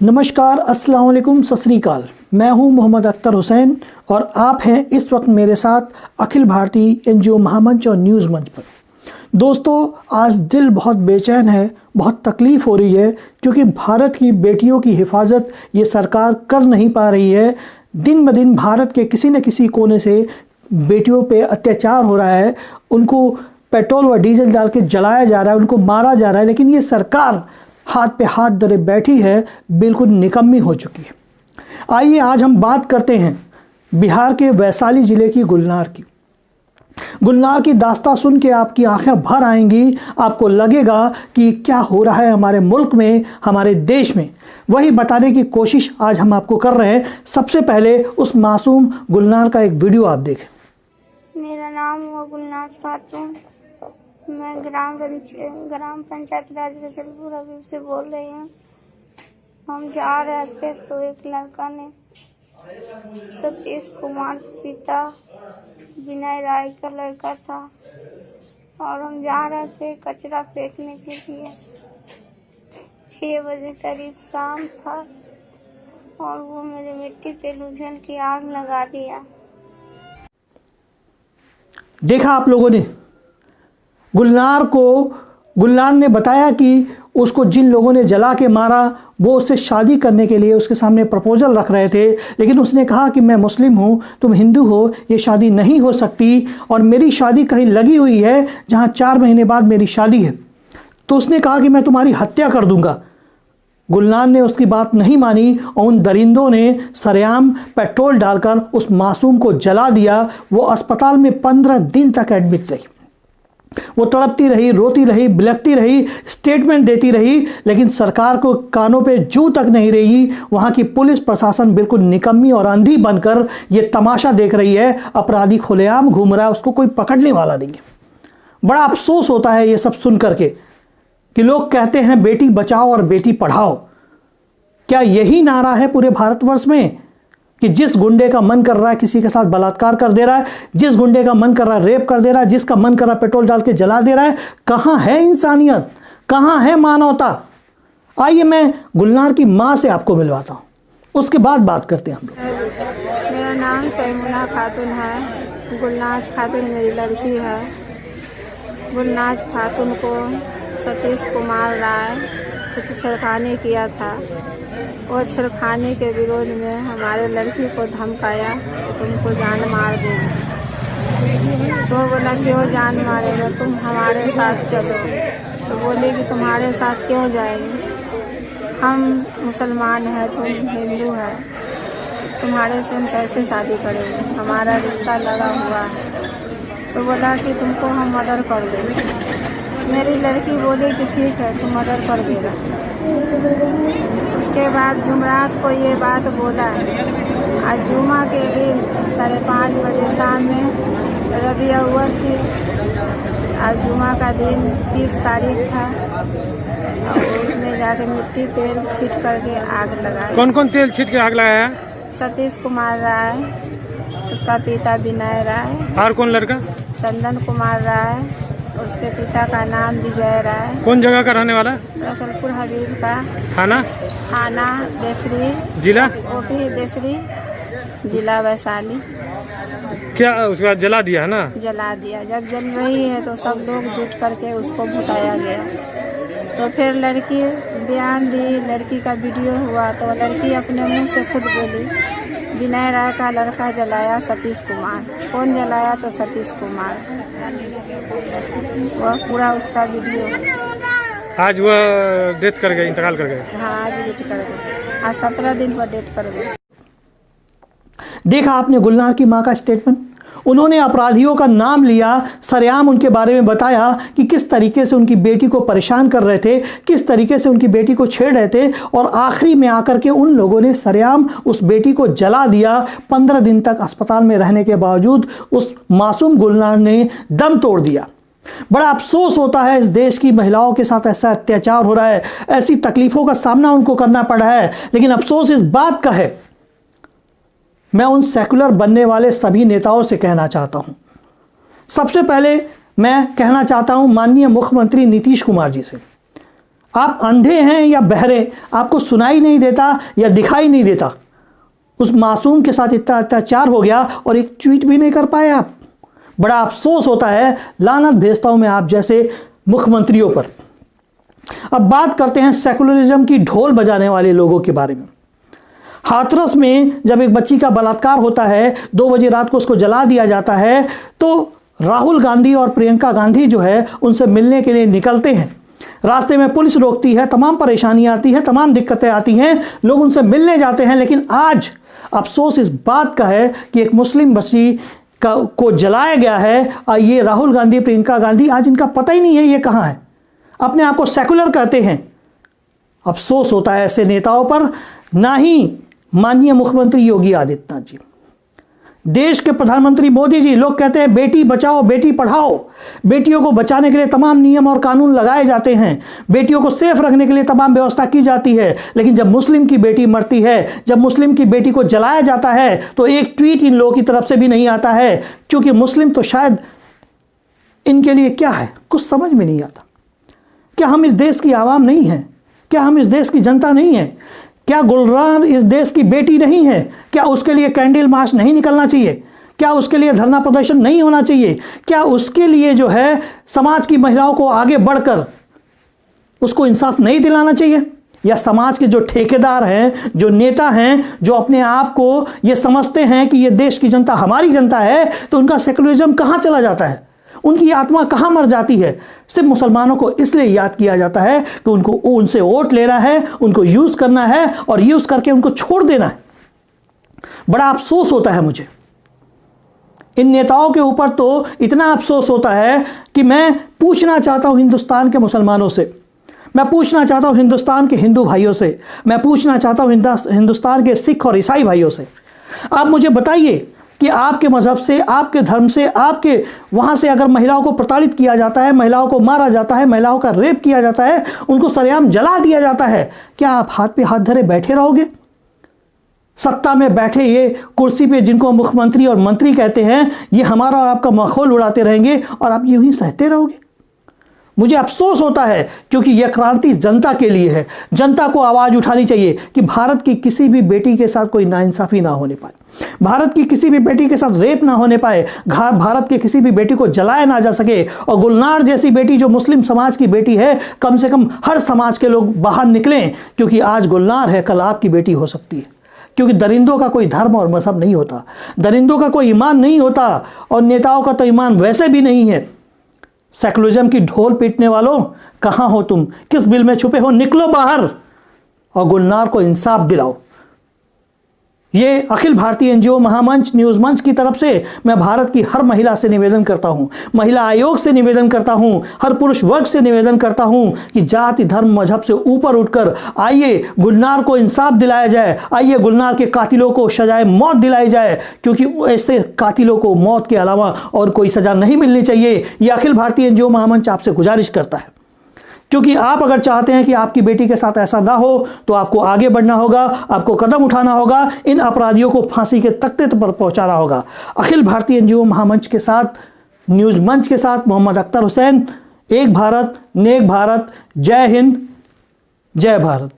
नमस्कार, अस्सलाम वालेकुम, सत श्री अकाल। मैं हूं मोहम्मद अख्तर हुसैन और आप हैं इस वक्त मेरे साथ अखिल भारतीय एनजीओ महामंच और न्यूज़ मंच पर। दोस्तों, आज दिल बहुत बेचैन है, बहुत तकलीफ़ हो रही है क्योंकि भारत की बेटियों की हिफाजत ये सरकार कर नहीं पा रही है। दिन ब दिन भारत के किसी न किसी कोने से बेटियों पे अत्याचार हो रहा है, उनको पेट्रोल व डीजल डाल के जलाया जा रहा है, उनको मारा जा रहा है, लेकिन ये सरकार हाथ पे हाथ धरे बैठी है, बिल्कुल निकम्मी हो चुकी है। आइए आज हम बात करते हैं बिहार के वैशाली ज़िले की गुलनार की। गुलनार की दास्तां सुन के आपकी आंखें भर आएंगी, आपको लगेगा कि क्या हो रहा है हमारे मुल्क में, हमारे देश में। वही बताने की कोशिश आज हम आपको कर रहे हैं। सबसे पहले उस मासूम गुलनार का एक वीडियो आप देखें। मेरा नाम हुआ गुलनार खातून। मैं ग्राम पंचायत राज रसलपुर हबीब से बोल रही हूँ। हम जा रहे थे तो एक लड़का ने सतीश कुमार पिता विनय राय का लड़का था और हम जा रहे थे कचरा फेंकने के लिए। 6 बजे करीब शाम था और वो मेरे मिट्टी पे लूझन की आग लगा दिया। देखा आप लोगों ने, गुलनार ने बताया कि उसको जिन लोगों ने जला के मारा वो उससे शादी करने के लिए उसके सामने प्रपोजल रख रहे थे, लेकिन उसने कहा कि मैं मुस्लिम हूँ, तुम हिंदू हो, ये शादी नहीं हो सकती और मेरी शादी कहीं लगी हुई है जहाँ 4 महीने बाद मेरी शादी है। तो उसने कहा कि मैं तुम्हारी हत्या कर दूंगा। गुलनार ने उसकी बात नहीं मानी और उन दरिंदों ने सरेआम पेट्रोल डालकर उस मासूम को जला दिया। वो अस्पताल में 15 दिन तक एडमिट रही। वो तड़पती रही, रोती रही, बिलखती रही, स्टेटमेंट देती रही, लेकिन सरकार को कानों पे जूं तक नहीं रही। वहाँ की पुलिस प्रशासन बिल्कुल निकम्मी और अंधी बनकर ये तमाशा देख रही है। अपराधी खुलेआम घूम रहा है, उसको कोई पकड़ने वाला नहीं है। बड़ा अफसोस होता है ये सब सुन करके कि लोग कहते हैं बेटी बचाओ और बेटी पढ़ाओ। क्या यही नारा है पूरे भारतवर्ष में कि जिस गुंडे का मन कर रहा है किसी के साथ बलात्कार कर दे रहा है, जिस गुंडे का मन कर रहा है रेप कर दे रहा है, जिसका मन कर रहा है पेट्रोल डाल के जला दे रहा है? कहाँ है इंसानियत, कहाँ है मानवता? आइए मैं गुलनार की माँ से आपको मिलवाता हूँ, उसके बाद बात करते हैं हम लोग। मेरा नाम सैमुना खातून है। गुलनाज खातून मेरी लड़की है। गुलनाज खातून को सतीश कुमार राय कुछ छेड़खानी किया था। वो छेड़खानी के विरोध में हमारे लड़की को धमकाया कि तुमको जान मार देंगे। तो बोला क्यों जान मारेगा, तुम हमारे साथ चलो। तो बोले कि तुम्हारे साथ क्यों जाएंगे, हम मुसलमान हैं, तुम हिंदू है, तुम्हारे से हम कैसे शादी करेंगे, हमारा रिश्ता लगा हुआ है। तो बोला कि तुमको हम मर्डर कर देंगे। मेरी लड़की बोली कि ठीक है, तुम मर्डर कर देगा। उसके बाद जुमरात को ये बात बोला। आज जुमा के दिन 5:30 बजे शाम में रबीउल अव्वल थी। आज जुमा का दिन 30 तारीख था और उसमें जाके मिट्टी तेल छीट करके आग लगाया। कौन कौन तेल छीट के आग लगाया? सतीश कुमार राय, उसका पिता विनय राय। और कौन लड़का? चंदन कुमार राय, उसके पिता का नाम विजय राय। कौन जगह का रहने वाला? रसलपुर हबीब का। थाना देसरी, जिला ओपी देसरी, जिला वैशाली। क्या उसके बाद जला दिया है ना? जला दिया। जब जल रही है तो सब लोग जुट करके उसको भुताया गया। तो फिर लड़की बयान दी, लड़की का वीडियो हुआ तो लड़की अपने मुंह से खुद बोली विनय राय का लड़का जलाया सतीश कुमार। कौन जलाया? तो सतीश कुमार। वह पूरा उसका वीडियो। आज वह डेथ कर गए, इंतकाल कर गए। हाँ, आज डेथ कर गए। आज 17 दिन पर डेथ कर गए। देखा आपने गुलनार की माँ का स्टेटमेंट। उन्होंने अपराधियों का नाम लिया, सरेआम उनके बारे में बताया कि किस तरीके से उनकी बेटी को परेशान कर रहे थे, किस तरीके से उनकी बेटी को छेड़ रहे थे और आखिरी में आकर के उन लोगों ने सरेआम उस बेटी को जला दिया। 15 दिन तक अस्पताल में रहने के बावजूद उस मासूम गुलनार ने दम तोड़ दिया। बड़ा अफसोस होता है, इस देश की महिलाओं के साथ ऐसा अत्याचार हो रहा है, ऐसी तकलीफ़ों का सामना उनको करना पड़ रहा है। लेकिन अफसोस इस बात का है, मैं उन सेकुलर बनने वाले सभी नेताओं से कहना चाहता हूं। सबसे पहले मैं कहना चाहता हूं माननीय मुख्यमंत्री नीतीश कुमार जी से, आप अंधे हैं या बहरे, आपको सुनाई नहीं देता या दिखाई नहीं देता। उस मासूम के साथ इतना अत्याचार हो गया और एक ट्वीट भी नहीं कर पाए आप। बड़ा अफसोस होता है, लानत भेजता हूं मैं आप जैसे मुख्यमंत्रियों पर। अब बात करते हैं सेकुलरिज्म की ढोल बजाने वाले लोगों के बारे में। हाथरस में जब एक बच्ची का बलात्कार होता है, 2 बजे रात को उसको जला दिया जाता है, तो राहुल गांधी और प्रियंका गांधी जो है उनसे मिलने के लिए निकलते हैं। रास्ते में पुलिस रोकती है, तमाम परेशानियां आती हैं, तमाम दिक्कतें आती हैं, लोग उनसे मिलने जाते हैं। लेकिन आज अफसोस इस बात का है कि एक मुस्लिम बच्ची को जलाया गया है और ये राहुल गांधी, प्रियंका गांधी, आज इनका पता ही नहीं है ये कहाँ है। अपने आप को सेकुलर कहते हैं। अफसोस होता है ऐसे नेताओं पर। ना ही माननीय मुख्यमंत्री योगी आदित्यनाथ जी, देश के प्रधानमंत्री मोदी जी, लोग कहते हैं बेटी बचाओ बेटी पढ़ाओ, बेटियों को बचाने के लिए तमाम नियम और कानून लगाए जाते हैं, बेटियों को सेफ रखने के लिए तमाम व्यवस्था की जाती है। लेकिन जब मुस्लिम की बेटी मरती है, जब मुस्लिम की बेटी को जलाया जाता है, तो एक ट्वीट इन लोगों की तरफ से भी नहीं आता है। क्योंकि मुस्लिम तो शायद इनके लिए क्या है कुछ समझ में नहीं आता। क्या हम इस देश की आवाम नहीं हैं? क्या हम इस देश की जनता नहीं है? क्या गुलजार इस देश की बेटी नहीं है? क्या उसके लिए कैंडल मार्च नहीं निकलना चाहिए? क्या उसके लिए धरना प्रदर्शन नहीं होना चाहिए? क्या उसके लिए जो है समाज की महिलाओं को आगे बढ़कर उसको इंसाफ नहीं दिलाना चाहिए? या समाज के जो ठेकेदार हैं, जो नेता हैं, जो अपने आप को ये समझते हैं कि ये देश की जनता हमारी जनता है, तो उनका सेकुलरिज्म कहाँ चला जाता है? उनकी आत्मा कहाँ मर जाती है? सिर्फ मुसलमानों को इसलिए याद किया जाता है कि उनको उनसे वोट लेना है, उनको यूज़ करना है और यूज़ करके उनको छोड़ देना है। बड़ा अफसोस होता है मुझे इन नेताओं के ऊपर। तो इतना अफसोस होता है कि मैं पूछना चाहता हूं हिंदुस्तान के मुसलमानों से, मैं पूछना चाहता हूं हिंदुस्तान के हिंदू भाइयों से, मैं पूछना चाहता हूं हिंदुस्तान के सिख और ईसाई भाइयों से, आप मुझे बताइए कि आपके मजहब से, आपके धर्म से, आपके वहाँ से अगर महिलाओं को प्रताड़ित किया जाता है, महिलाओं को मारा जाता है, महिलाओं का रेप किया जाता है, उनको सरेआम जला दिया जाता है, क्या आप हाथ पे हाथ धरे बैठे रहोगे? सत्ता में बैठे ये कुर्सी पे जिनको मुख्यमंत्री और मंत्री कहते हैं, ये हमारा और आपका माहौल उड़ाते रहेंगे और आप यूं ही सहते रहोगे? मुझे अफसोस होता है क्योंकि यह क्रांति जनता के लिए है। जनता को आवाज़ उठानी चाहिए कि भारत की किसी भी बेटी के साथ कोई नाइंसाफ़ी ना होने पाए, भारत की किसी भी बेटी के साथ रेप ना होने पाए, भारत के किसी भी बेटी को जलाया ना जा सके। और गुलनार जैसी बेटी जो मुस्लिम समाज की बेटी है, कम से कम हर समाज के लोग बाहर निकलें, क्योंकि आज गुलनार है, कल आपकी बेटी हो सकती है। क्योंकि दरिंदों का कोई धर्म और मजहब नहीं होता, दरिंदों का कोई ईमान नहीं होता, और नेताओं का तो ईमान वैसे भी नहीं है। सेकुलरिज्म की ढोल पीटने वालों, कहाँ हो तुम? किस बिल में छुपे हो? निकलो बाहर और गुलनार को इंसाफ दिलाओ। ये अखिल भारतीय एनजीओ महामंच न्यूज़ मंच की तरफ से मैं भारत की हर महिला से निवेदन करता हूँ, महिला आयोग से निवेदन करता हूँ, हर पुरुष वर्ग से निवेदन करता हूँ कि जाति धर्म मजहब से ऊपर उठकर आइए गुलनार को इंसाफ दिलाया जाए, आइए गुलनार के कातिलों को सजाए मौत दिलाई जाए, क्योंकि ऐसे कातिलों को मौत के अलावा और कोई सज़ा नहीं मिलनी चाहिए। ये अखिल भारतीय एनजीओ महामंच आपसे गुजारिश करता है, क्योंकि आप अगर चाहते हैं कि आपकी बेटी के साथ ऐसा ना हो तो आपको आगे बढ़ना होगा, आपको कदम उठाना होगा, इन अपराधियों को फांसी के तख्ते पर पहुंचाना होगा। अखिल भारतीय एनजीओ महामंच के साथ, न्यूज़ मंच के साथ मोहम्मद अख्तर हुसैन। एक भारत नेक भारत। जय हिंद, जय भारत।